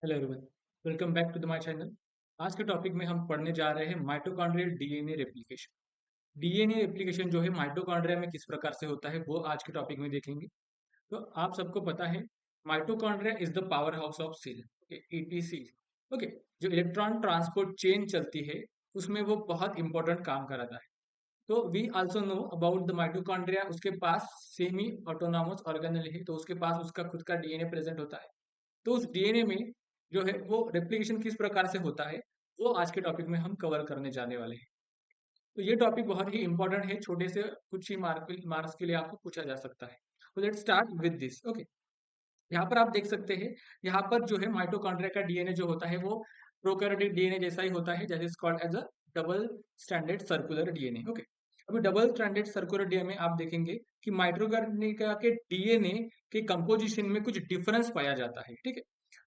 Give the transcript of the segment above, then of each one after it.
Hello everyone, welcome back to the my channel. आज के topic में हम पढ़ने जा रहे हैं mitochondrial DNA replication. DNA replication जो है माइटोकॉन्ड्रिया में किस प्रकार से होता है वो आज के टॉपिक में देखेंगे। तो आप सबको पता है mitochondria is the power house of cell, okay, etc. Okay, जो इलेक्ट्रॉन ट्रांसपोर्ट चेन चलती है उसमें वो बहुत इंपॉर्टेंट काम कराता है। तो we also know about the mitochondria, उसके पास सेमी ऑटोनॉमस ऑर्गेनेल है, तो उसके पास उसका खुद का डीएनए प्रेजेंट होता है। तो उस डीएनए में जो है वो रेप्लिकेशन किस प्रकार से होता है वो आज के टॉपिक में हम कवर करने जाने वाले हैं। तो ये टॉपिक बहुत ही इंपॉर्टेंट है, छोटे से कुछ ही मार्क्स के लिए आपको पूछा जा सकता है। तो let's start with this. Okay, यहाँ पर आप देख सकते हैं, यहाँ पर जो है माइटोकॉन्ड्रिया का डीएनए जो होता है वो प्रोकैरियोटिक डीएनए जैसा ही होता है, that is called as a double standard circular DNA. Okay, अभी डबल स्टैंडर्ड सर्कुलर डीएनए में आप देखेंगे कि माइटोकॉन्ड्रिया के डीएनए के कंपोजिशन में कुछ डिफरेंस पाया जाता है। ठीक है,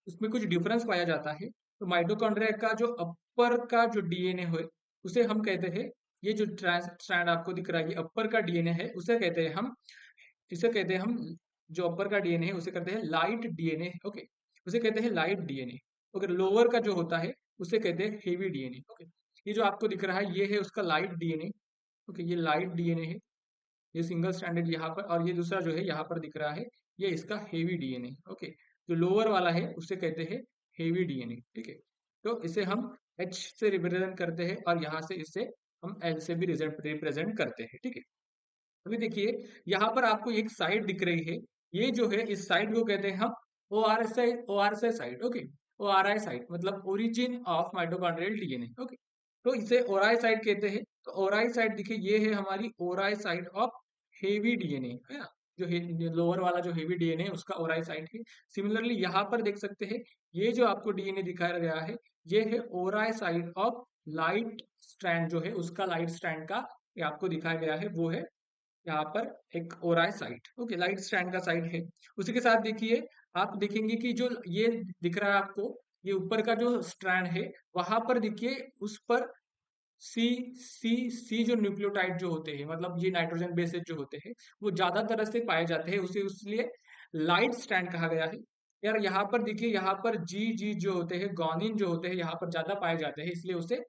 उसमें कुछ डिफरेंस पाया जाता है। तो माइटोकॉन्ड्रिया का जो अपर का जो डीएनए है उसे हम कहते हैं, ये जो स्ट्रैंड आपको दिख रहा है ये अपर का डीएनए है, उसे कहते हैं हम, इसे कहते हैं हम, जो अपर का डीएनए है उसे कहते हैं लाइट डीएनए। ओके, उसे कहते हैं लाइट डीएनए। ओके, लोअर का जो होता है उसे कहते हैं हेवी डीएनए। ओके, ये जो आपको दिख रहा है ये है उसका लाइट डीएनए। ओके, ये लाइट डीएनए है, ये सिंगल स्टैंडर्ड यहाँ पर, और ये दूसरा जो है यहाँ पर दिख रहा है ये इसका हेवी डीएनए। ओके, जो लोअर वाला है उसे कहते हैं हेवी डीएनए। ठीक है, तो इसे हम एच से रिप्रेजेंट करते हैं और यहाँ से इसे हम एल से भी रिप्रेजेंट करते हैं। ठीक है, अभी देखिए यहाँ पर आपको एक साइड दिख रही है, ये जो है इस साइड को कहते हैं हम O R S I side. Okay, O R I side मतलब origin of mitochondrial DNA. Okay, तो इसे ओराई साइड कहते हैं। तो ओराई साइड देखिए ये है हमारी ओराई साइड ऑफ हेवी डीएनए, है ना। जो लोअर वाला जो हेवी डीएनए है उसका ओराई साइड है। सिमिलरली यहाँ पर देख सकते हैं, ये जो आपको डीएनए दिखाया गया है ये है ओराई साइड ऑफ लाइट स्ट्रैंड, जो है उसका लाइट स्ट्रैंड का ये आपको दिखाया गया है वो है यहाँ पर एक ओराई साइट। ओके, लाइट स्ट्रैंड का साइट है। उसी के साथ देखिए, आप देखेंगे कि जो ये दिख रहा है आपको, ये ऊपर का जो स्ट्रैंड है वहां पर देखिए उस पर सी सी सी जो न्यूक्लियोटाइड जो होते हैं, मतलब ये नाइट्रोजन बेसेस जो होते हैं वो ज्यादा तरह से पाए जाते हैं, उसे उसलिए लाइट स्ट्रैंड कहा गया है। यार यहाँ पर देखिए, यहाँ पर जी जी जो होते हैं, गॉनिन जो होते हैं यहाँ पर ज्यादा पाए जाते हैं, इसलिए उसे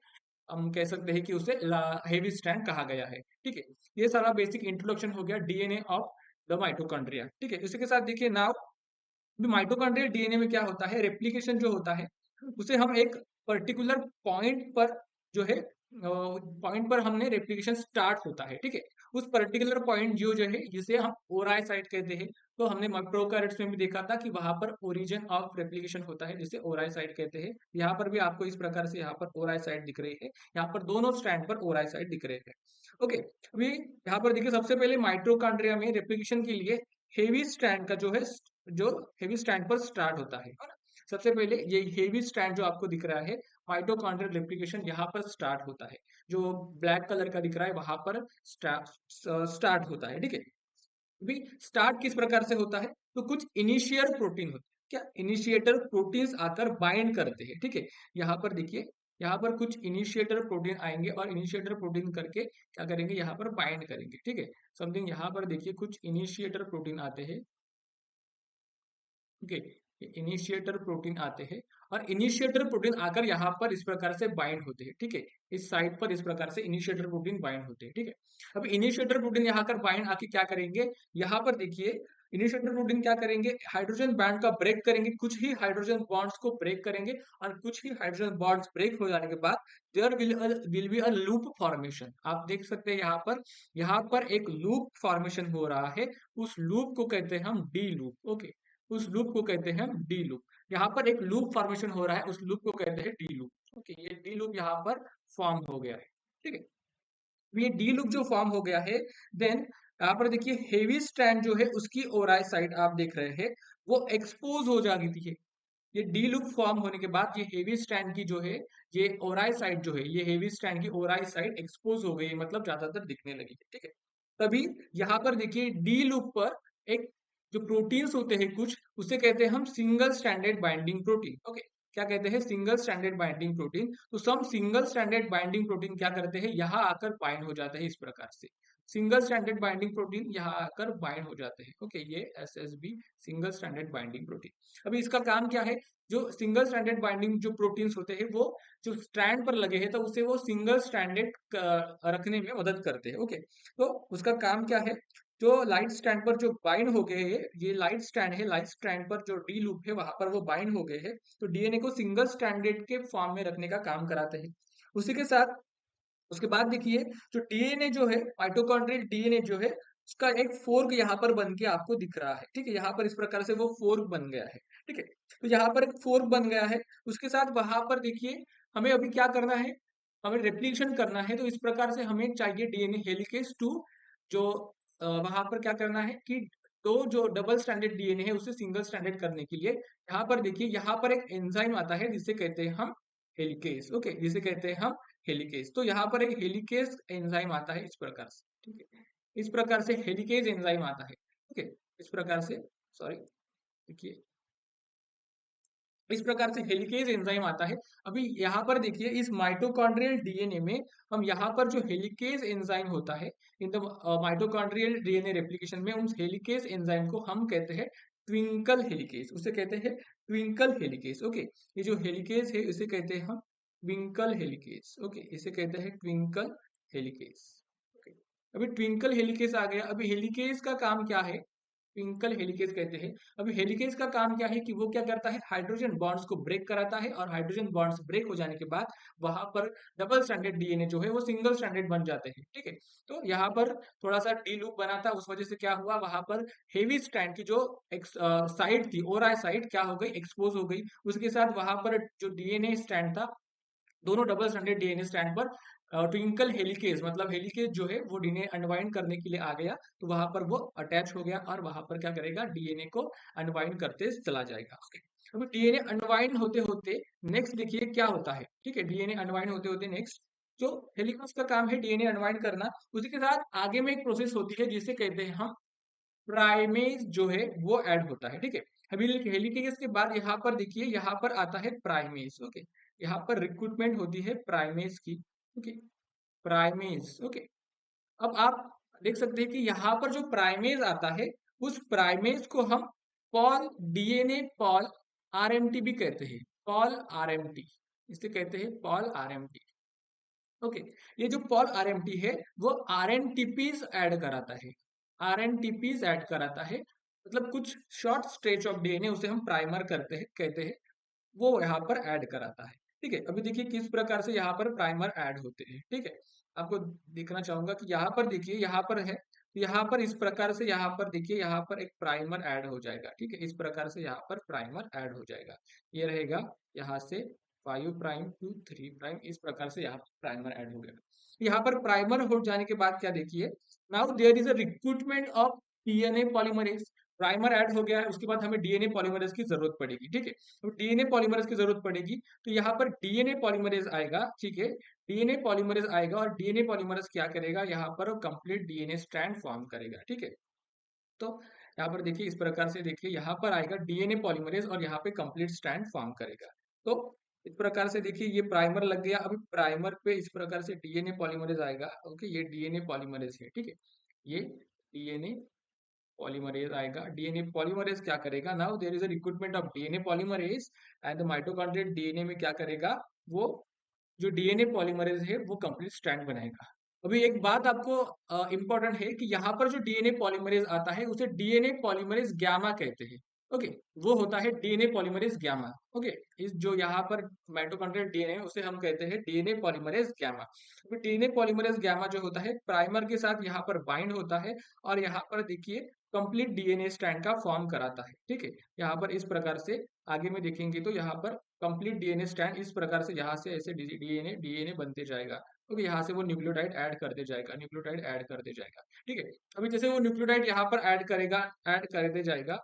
हम कह सकते हैं कि उसे हेवी स्ट्रैंड कहा गया है। ठीक है, ये सारा बेसिक इंट्रोडक्शन हो गया डीएनए ऑफ द माइटोकॉन्ड्रिया। ठीक है, इसी के साथ देखिए नाउ माइटोकॉन्ड्रियल डीएनए में क्या होता है, रेप्लिकेशन जो होता है उसे हम एक पर्टिकुलर पॉइंट पर जो है पॉइंट पर हमने रेप्लिकेशन स्टार्ट होता है। ठीक है, उस पर्टिकुलर पॉइंट जो है जिसे हम ओराई साइट कहते हैं। तो हमने प्रोकैरियोट्स में भी देखा था कि वहां पर ओरिजिन ऑफ रेप्लिकेशन होता है जिसे ओराई साइट कहते हैं। यहाँ पर भी आपको इस प्रकार से यहाँ पर ओराई साइट दिख रही है, यहाँ पर दोनों स्ट्रैंड पर ओराई साइट दिख रहे हैं। ओके, अभी यहाँ पर देखिए सबसे पहले माइटोकॉन्ड्रिया में रेप्लिकेशन के लिए हेवी स्ट्रैंड का जो है, जो हेवी स्ट्रैंड पर स्टार्ट होता है ना। सबसे पहले ये हेवी स्ट्रैंड जो आपको दिख रहा है, माइटोकॉन्ड्रियल रेप्लिकेशन यहाँ पर स्टार्ट होता है। जो ब्लैक कलर का दिख रहा है वहां पर स्टार्ट होता है। ठीक है, अभी स्टार्ट किस प्रकार से होता है, तो कुछ इनिशियल प्रोटीन होते हैं, क्या इनिशिएटर प्रोटीन्स आकर बाइंड करते हैं। ठीक है, यहाँ पर देखिए, यहाँ पर कुछ इनिशिएटर प्रोटीन आएंगे और इनिशिएटर प्रोटीन करके क्या करेंगे, यहाँ पर बाइंड करेंगे। ठीक है, समथिंग यहाँ पर देखिए कुछ इनिशिएटर प्रोटीन आते हैं। ओके, इनिशिएटर प्रोटीन आते हैं और इनिशिएटर प्रोटीन आकर यहाँ पर इस प्रकार से बाइंड होते हैं। ठीक है, इस साइड पर इस प्रकार से इनिशिएटर प्रोटीन बाइंड होते हैं। ठीक है, अब इनिशिएटर प्रोटीन यहाँ कर बाइंड आके क्या करेंगे, यहाँ पर देखिए इनिशिएटर प्रोटीन क्या करेंगे, हाइड्रोजन बॉन्ड का ब्रेक करेंगे, कुछ ही हाइड्रोजन बॉन्ड्स को ब्रेक करेंगे और कुछ ही हाइड्रोजन बॉन्ड्स ब्रेक हो जाने के बाद there will be a loop formation. आप देख सकते हैं यहाँ पर एक लूप फॉर्मेशन हो रहा है, उस लूप को कहते हैं हम डी लूप। ओके, उस लूप को कहते हैं डी लूप। यहाँ पर एक लूप फॉर्मेशन हो रहा है, उस लूप को कहते हैं डी लूप। ओके, ये डी लूप यहाँ पर फॉर्म हो गया है। ठीक है, ये डी लूप जो फॉर्म हो गया है, देन यहाँ पर देखिए हेवी स्ट्रैंड जो है उसकी ओराई साइड आप देख रहे हैं वो एक्सपोज हो जाती है। ये डी लूप फॉर्म होने के बाद ये हेवी स्ट्रैंड की जो है, ये ओराई साइड जो है, ये हेवी स्ट्रैंड की ओराई साइड एक्सपोज हो गई, मतलब ज्यादातर दिखने लगी है। ठीक है, तभी यहाँ पर देखिए डी लूप पर एक जो प्रोटीन्स होते हैं कुछ, उसे कहते हैं हम single standard binding protein. Okay, क्या कहते हैं, सिंगल स्टैंडर्ड बाइंडिंग प्रोटीन। तो सब सिंगल स्टैंडर्ड बाइंडिंग प्रोटीन क्या करते हैं, यहाँ आकर बाइंड हो जाते हैं इस प्रकार से। सिंगल स्ट्रैंडेड बाइंडिंग प्रोटीन यहाँ आकर बाइंड हो जाते हैं। ओके, ये SSB single stranded binding protein. अभी इसका काम क्या है, जो सिंगल स्ट्रैंडेड बाइंडिंग जो प्रोटीन्स होते हैं वो जो स्ट्रैंड पर लगे हैं तो उसे वो सिंगल स्ट्रैंडेड रखने में मदद करते हैं। ओके, तो उसका काम क्या है, जो लाइट स्ट्रैंड पर जो बाइंड हो गए हैं, ये लाइट स्ट्रैंड है, लाइट स्ट्रैंड पर जो डी लूप है वहां पर वो बाइंड हो गए हैं, तो डीएनए को सिंगल स्ट्रैंडेड के फॉर्म में रखने का काम कराते हैं। उसी के साथ उसके बाद देखिए, जो डीएनए जो है, माइटोकॉन्ड्रियल डीएनए जो है, उसका एक फोर्क यहाँ पर बन के आपको दिख रहा है। ठीक है, यहाँ पर इस प्रकार से वो फोर्क बन गया है। ठीक है, तो यहाँ पर एक फोर्क बन गया है। उसके साथ वहां पर देखिए, हमें अभी क्या करना है, हमें रेप्लिकेशन करना है। तो इस प्रकार से हमें चाहिए डीएनए हेलिकेज टू, जो वहां पर क्या करना है कि तो जो डबल स्टैंडर्ड डीएनए है उसे सिंगल स्टैंडर्ड करने के लिए यहाँ पर देखिए, यहाँ पर एक एंजाइम आता है जिसे कहते हैं हम हेलिकेज। ओके, जिसे कहते हैं हम हेलिकेज। तो यहाँ पर एक हेलिकेज एंजाइम आता है इस प्रकार से। ठीक है, इस प्रकार से हेलिकेज एंजाइम आता है। ठीक है, इस प्रकार से, सॉरी, देखिए इस प्रकार से हेलिकेज एंजाइम आता है। अभी यहाँ पर देखिए, इस माइटोकॉन्ड्रियल डीएनए में हम यहाँ पर जो हेलिकेज एंजाइम होता है in the mitochondrial DNA replication में, उस हेलिकेज एंजाइम को हम कहते हैं ट्विंकल हेलिकेज। उसे कहते हैं ट्विंकल हेलिकेज। ओके, ये जो हेलिकेज है इसे कहते हैं हम ट्विंकल हेलिकेज। ओके, इसे कहते हैं ट्विंकल हेलिकेज। ओके, अभी ट्विंकल हेलिकेज आ गया। अभी हेलिकेज का काम क्या है, ट्विंकल हेलिकेज कहते हैं। अभी हेलिकेज का काम क्या है कि वो क्या करता है, हाइड्रोजन बॉन्ड्स को ब्रेक कराता है, और हाइड्रोजन बॉन्ड्स ब्रेक हो जाने के बाद वहां पर डबल स्टैंडर्ड डीएनए जो है वो सिंगल स्टैंडर्ड बन जाते हैं। ठीक है, तो यहाँ पर थोड़ा सा डी लूप बना था, उस वजह से क्या हुआ, वहां पर हेवी स्ट्रैंड की जो साइड थी, ओरा साइड क्या हो गई, एक्सपोज हो गई। उसके साथ वहां पर जो डीएनए स्ट्रैंड था, दोनों डबल स्टैंडर्ड डीएनए स्ट्रैंड पर ट्विंकल हेलिकेज, मतलब हेलिकेज जो है वो डीएनए अनवाइंड करने के लिए आ गया, तो वहां पर वो अटैच हो गया और वहां पर क्या करेगा, डीएनए को अनवाइंड करते चला जाएगा। ओके, अभी डीएनए अनवाइंड होते होते नेक्स्ट देखिए क्या होता है। ठीक है, डीएनए अनवाइंड होते होते नेक्स्ट जो हेलिकेज का काम है डीएनए अनवाइंड करना, उसी के साथ आगे में एक प्रोसेस होती है जिसे कहते हैं हम प्राइमेज जो है वो ऐड होता है। ठीक है, अभी हेलिकेज के बाद यहाँ पर देखिए, यहाँ पर आता है प्राइमेज। ओके, यहाँ पर रिक्रूटमेंट होती है प्राइमेज की। Okay, primase. ओके, अब आप देख सकते हैं कि यहाँ पर जो प्राइमेज आता है, उस प्राइमेज को हम पॉल डीएनए पॉल आरएमटी भी कहते हैं। पॉल आरएमटी, इसे कहते हैं पॉल आरएमटी। ओके, ये जो पॉल आरएमटी है वो आरएनटीपीज ऐड कराता है। आरएनटीपीज ऐड कराता है, मतलब कुछ शॉर्ट स्ट्रेच ऑफ डीएनए, उसे हम प्राइमर करते हैं कहते हैं, वो यहाँ पर ऐड कराता है। ठीक है, अभी देखिए किस प्रकार से यहाँ पर प्राइमर ऐड होते हैं। ठीक है, आपको देखना चाहूंगा कि यहाँ पर देखिए, यहाँ पर है, यहाँ पर इस प्रकार से, यहाँ पर देखिए, यहाँ पर एक प्राइमर ऐड हो जाएगा। ठीक है, इस प्रकार से यहाँ पर प्राइमर ऐड हो जाएगा। ये रहेगा यहाँ से 5' to 3', इस प्रकार से यहाँ पर प्राइमर ऐड हो गया। यहाँ पर प्राइमर हो जाने के बाद क्या देखिए, now there is a recruitment of DNA polymerase. Primer add हो गया है, उसके बाद हमें डीएनए पॉलीमरेज की जरूरत पड़ेगी। ठीक है, तो डीएनए पॉलीमरेज की जरूरत पड़ेगी, तो यहाँ पर डीएनए पॉलीमरेज आएगा। ठीक है, डीएनए पॉलीमरेज आएगा और डीएनए पॉलीमरेज क्या करेगा, यहाँ पर कंप्लीट डीएनए स्ट्रैंड फॉर्म करेगा। ठीक है, तो यहाँ पर देखिए इस प्रकार से, देखिए यहाँ पर आएगा डीएनए पॉलीमरेज और यहाँ पे कंप्लीट स्ट्रैंड फॉर्म करेगा। तो इस प्रकार से देखिए ये प्राइमर लग गया। अभी प्राइमर पे इस प्रकार से डीएनए पॉलीमरेज आएगा। ओके, ये डीएनए पॉलीमरेज है। ठीक है, ये डीएनए पॉलीमरेज आएगा। डीएनए पॉलीमरेज क्या करेगा, now there is a recruitment of DNA polymerase and the mitochondrial DNA में क्या करेगा, वो जो डीएनए पॉलीमरेज है वो कंप्लीट स्ट्रैंड बनाएगा। अभी एक बात आपको इंपॉर्टेंट है कि यहाँ पर जो डीएनए पॉलीमरेज आता है उसे डीएनए पॉलीमरेज गैमा कहते हैं। ओके, वो होता है डीएनए पॉलीमरेज गैमा। ओके, इस जो यहाँ पर माइटोकॉन्ड्रियल डीएनए उसे हम कहते हैं DNA polymerase gamma. DNA polymerase gamma जो होता है प्राइमर के साथ यहाँ पर बाइंड होता है और यहाँ पर देखिए कंप्लीट डीएनए स्ट्रैंड का फॉर्म कराता है। ठीक है, यहाँ पर इस प्रकार से आगे में देखेंगे तो यहाँ पर कंप्लीट डीएनए स्ट्रैंड इस प्रकार से यहाँ से ऐसे डीएनए डीएनए बनते जाएगा। क्योंकि यहाँ से वो न्यूक्लियोटाइड ऐड करते जाएगा, न्यूक्लियोटाइड ऐड करते जाएगा। ठीक है, अभी जैसे वो न्यूक्लियोटाइड यहाँ पर ऐड करेगा, ऐड करते जाएगा,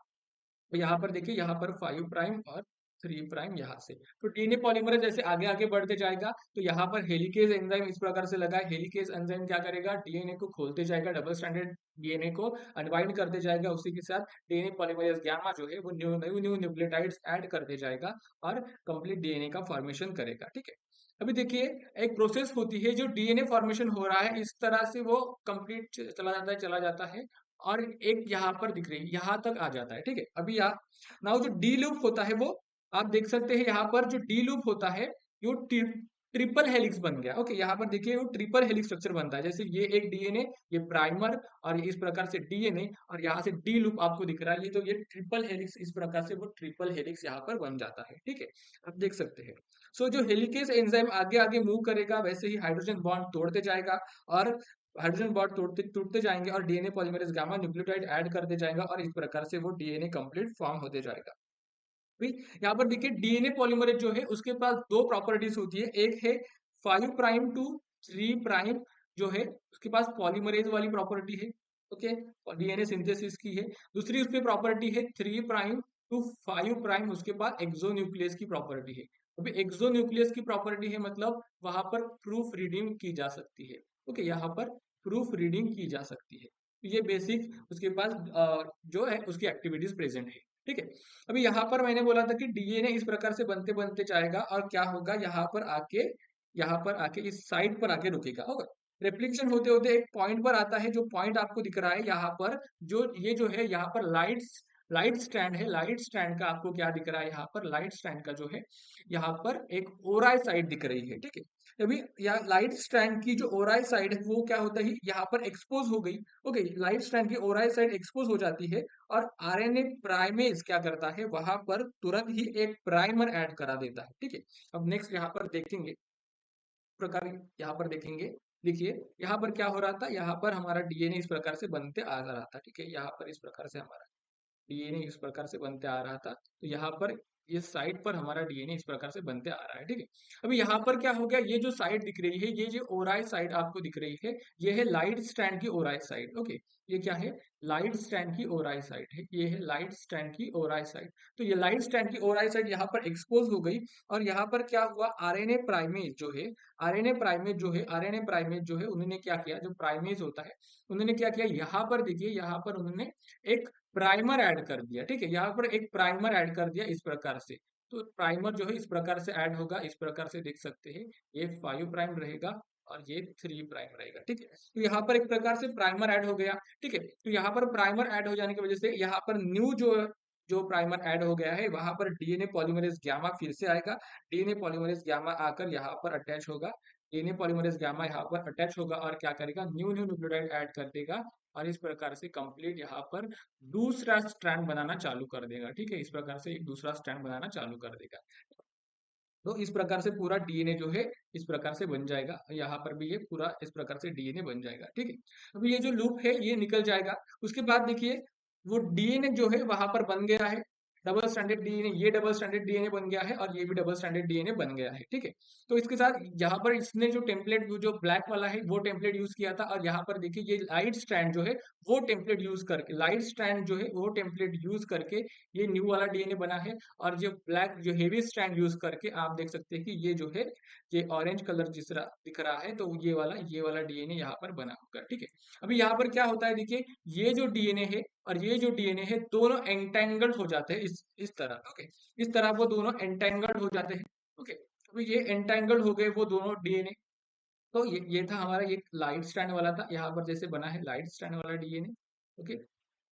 तो यहाँ पर देखिए, यहाँ पर 5' और 3' यहाँ से, तो डीएनए पॉलीमरेज जैसे आगे आगे बढ़ते जाएगा, तो यहाँ पर हेलिकेज एंजाइम इस प्रकार से लगा है। हेलिकेज एंजाइम क्या करेगा, डीएनए को खोलते जाएगा, डबल स्टैंडर्ड डीएनए को अनवाइंड करते जाएगा। उसी के साथ डीएनए पॉलीमरेज गामा जो है वो न्यू न्यू न्यूक्लियोटाइड्स ऐड करते जाएगा और कंप्लीट डीएनए का फॉर्मेशन करेगा। ठीक है, अभी देखिए, एक प्रोसेस होती है जो डीएनए फॉर्मेशन हो रहा है, इस तरह से वो कंप्लीट चला जाता है, चला जाता है, और एक यहाँ पर दिख रही है, यहाँ तक आ जाता है, ठीक है। अभी यहाँ नाउ जो डी लूप होता है वो आप देख सकते हैं, यहाँ पर जो डी लूप होता है वो ट्रिपल हेलिक्स बन गया। ओके, यहाँ पर देखिए वो ट्रिपल हेलिक्स स्ट्रक्चर बनता है, जैसे ये एक डीएनए, ये प्राइमर, और ये इस प्रकार से डीएनए, और यहाँ से डी लूप आपको दिख रहा है, ये तो ये ट्रिपल हेलिक्स, इस प्रकार से वो ट्रिपल हेलिक्स यहाँ पर बन जाता है, ठीक है। आप देख सकते हैं। सो जो हेलिकेज एंजाइम आगे आगे मूव करेगा, वैसे ही हाइड्रोजन बॉन्ड तोड़ते जाएगा, और हाइड्रोजन बॉन्ड तोड़ते टूटते जाएंगे, और DNA polymerase gamma nucleotide add करते जाएगा, और इस प्रकार से वो डीएनए कंप्लीट फॉर्म होते जाएगा। भाई यहाँ पर देखिए, डीएनए पॉलीमरेज जो है उसके पास दो प्रॉपर्टीज होती है, एक है 5' टू 3' जो है उसके पास पॉलीमरेज वाली प्रॉपर्टी है, ओके, डीएनए सिंथेसिस की है। दूसरी उसकी प्रॉपर्टी है 3' टू 5' उसके पास एक्सोन्यूक्लियस की प्रॉपर्टी है। अभी एक्सोन्यूक्लियस की प्रॉपर्टी है मतलब वहां पर प्रूफ रीडिंग की जा सकती है, ओके, यहाँ पर प्रूफ रीडिंग की जा सकती है। तो ये बेसिक उसके पास जो है उसकी एक्टिविटीज प्रेजेंट है, ठीक है। अभी यहाँ पर मैंने बोला था कि डीएनए इस प्रकार से बनते बनते जाएगा, और क्या होगा, यहाँ पर आके इस साइड पर आके रुकेगा, होगा। रेप्लिकेशन होते होते एक पॉइंट पर आता है, जो पॉइंट आपको दिख रहा है यहाँ पर, जो ये जो है यहाँ पर लाइट स्टैंड है, लाइट स्टैंड का आपको क्या दिख रहा है, यहाँ पर लाइट स्टैंड का जो है यहाँ पर एक ओराई साइड दिख रही है, ठीक है। अभी यहाँ लाइट स्ट्रैंड की जो ओराई साइड है वो क्या होता है, यहाँ पर एक्सपोज हो गई। ओके, लाइट स्ट्रैंड की ओराई साइड एक्सपोज हो जाती है, और आरएनए प्राइमेज क्या करता है, वहां पर तुरंत ही एक प्राइमर ऐड करा देता है, ठीक है। अब नेक्स्ट यहाँ पर देखेंगे प्रकार, यहाँ पर देखेंगे, देखिए यहाँ पर क्या हो रहा था, यहाँ पर हमारा डीएनए इस प्रकार से बनते आ रहा था, ठीक है। यहाँ पर इस प्रकार से हमारा डीएनए इस प्रकार से बनते आ रहा था, तो यहाँ पर ये साइड पर हमारा डीएनए इस प्रकार से बनते आ रहा है, ठीक है। अभी यहाँ पर क्या हो गया, ये जो साइड दिख रही है, ये जो ओराई साइड आपको दिख रही है, ये है लाइट स्टैंड की ओराई साइड, ओके। ये क्या है, लाइट स्टैंड की ओराई साइड है, ये है लाइट स्टैंड की ओराई साइड। तो ये लाइट स्टैंड की ओराई साइड यहाँ पर एक्सपोज हो गई, और यहाँ पर क्या हुआ, आरएनए प्राइमेज जो है, आरएनए प्राइमेज जो है उन्होंने क्या किया, जो प्राइमेज होता है उन्होंने क्या किया, यहाँ पर देखिए, यहाँ पर उन्होंने एक प्राइमर ऐड कर दिया, ठीक है। यहाँ पर एक प्राइमर ऐड कर दिया इस प्रकार से। तो प्राइमर जो है इस प्रकार से ऐड होगा, इस प्रकार से देख सकते हैं, ये 5' रहेगा, और ये 3' रहेगा, ठीक है। तो यहाँ पर एक प्रकार से प्राइमर ऐड हो गया, ठीक है। तो यहाँ पर प्राइमर ऐड हो जाने की वजह से यहाँ पर न्यू जो जो प्राइमर ऐड हो गया है, वहां पर डीएनए पॉलीमरेज गामा फिर से आएगा। डीएनए पॉलीमरेज गामा आकर यहाँ पर अटैच होगा, डीएनए पॉलीमरेज गामा यहाँ पर अटैच होगा, और क्या करेगा, न्यू न्यू न्यूक्लियोटाइड ऐड कर देगा, और इस प्रकार से कंप्लीट यहाँ पर दूसरा स्ट्रैंड बनाना चालू कर देगा, ठीक है। इस प्रकार से एक दूसरा स्ट्रैंड बनाना चालू कर देगा। तो इस प्रकार से पूरा डीएनए जो है इस प्रकार से बन जाएगा, यहाँ पर भी ये पूरा इस प्रकार से डीएनए बन जाएगा, ठीक है। अभी ये जो लूप है ये निकल जाएगा। उसके बाद देखिए, वो डीएनए जो है वहां पर बन गया है, डबल स्टैंडर्ड डीएनए, ये डबल स्टैंडर्ड डीएनए बन गया है, और ये भी डबल स्टैंडर्ड डीएनए बन गया है, ठीक है। तो इसके साथ यहाँ पर इसने जो टेम्पलेट जो ब्लैक वाला है वो टेम्पलेट यूज किया था, और यहाँ पर देखिए ये लाइट स्ट्रैंड जो है वो टेम्पलेट यूज करके, लाइट स्ट्रैंड जो है वो टेम्पलेट यूज करके ये न्यू वाला डीएनए बना है। और जो ब्लैक जो हेवी स्ट्रैंड यूज करके आप देख सकते हैं कि ये जो है ये ऑरेंज कलर जिस तरह दिख रहा है, तो ये वाला डीएनए यहाँ पर बना होगा, ठीक है। अभी यहाँ पर क्या होता है, देखिए ये जो डीएनए है और ये जो डीएनए है दोनों एंटेंगल्ड हो जाते हैं इस तरह, ओके। इस तरह वो दोनों एंटेंगल्ड हो जाते हैं, ओके। अभी ये एंटेंगल्ड हो गए वो दोनों डीएनए। तो ये था हमारा, ये लाइट स्ट्रैंड वाला था, यहाँ पर जैसे बना है लाइट स्ट्रैंड वाला डीएनए, ओके।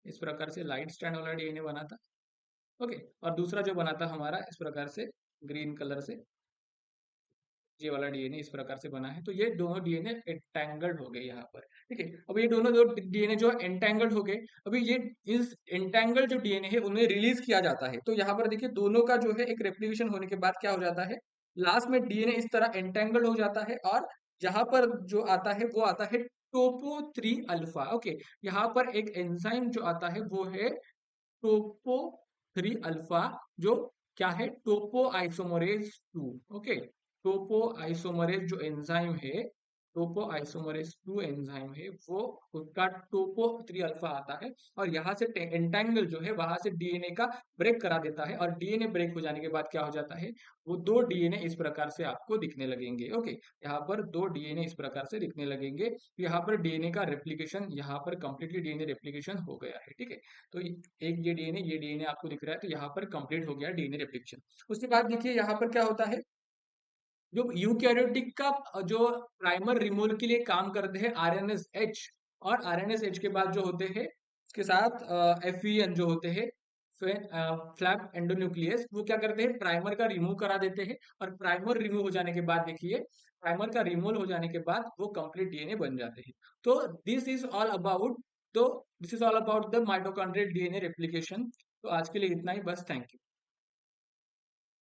इस प्रकार से लाइट स्ट्रैंड वाला डीएनए बना था, ओके। और दूसरा जो बना था हमारा इस प्रकार से ग्रीन कलर से, ये वाला डीएनए इस प्रकार से बना है। तो ये दोनों डीएनए एंटेंगल्ड हो गए यहाँ पर, ठीक है। अब ये दोनों जो डीएनए जो एंटेंगल्ड हो गए, अभी ये इस एंटेंगल्ड जो डीएनए है उन्हें रिलीज किया जाता है। तो यहाँ पर देखिए दोनों का जो है एक रेप्लिकेशन होने के बाद क्या हो जाता है, लास्ट में डीएनए इस तरह एंटेंगल्ड हो जाता है, और यहाँ पर जो आता है वो आता है टोपो 3 अल्फा, ओके। यहाँ पर एक एंजाइम जो आता है वो है टोपो 3 अल्फा, जो क्या है, टोपो आइसोमरेज 2, ओके। टोपो आइसोमरेज जो एंजाइम है, टोपो आइसोमरेज 2 एंजाइम है, वो उसका टोपो 3 अल्फा आता है, और यहाँ से एंटेंगल जो है वहां से डीएनए का ब्रेक करा देता है, और डीएनए ब्रेक हो जाने के बाद क्या हो जाता है, वो दो डीएनए इस प्रकार से आपको दिखने लगेंगे, ओके। यहाँ पर दो डीएनए इस प्रकार से दिखने लगेंगे। यहाँ पर डीएनए का रेप्लिकेशन, यहाँ पर कंप्लीटली डीएनए रेप्लिकेशन हो गया है, ठीक है। तो एक ये डीएनए आपको दिख रहा है, तो यहाँ पर कंप्लीट हो गया डीएनए रेप्लिकेशन। उसके बाद देखिए यहाँ पर क्या होता है, जो यूकैरियोटिक का जो प्राइमर रिमूवल के लिए काम करते हैं आरएनएस-एच, और आरएनएस-एच के बाद जो होते हैं उसके साथ एफईएन जो होते हैं, फ्लैप एंडोन्यूक्लियस, वो क्या करते हैं, प्राइमर का रिमूव करा देते हैं। और प्राइमर रिमूव हो जाने के बाद देखिए, प्राइमर का रिमूवल हो जाने के बाद वो कंप्लीट डीएनए बन जाते हैं। तो दिस इज ऑल अबाउट, तो this is all about the mitochondrial DNA replication. तो आज के लिए इतना ही, बस। Thank you.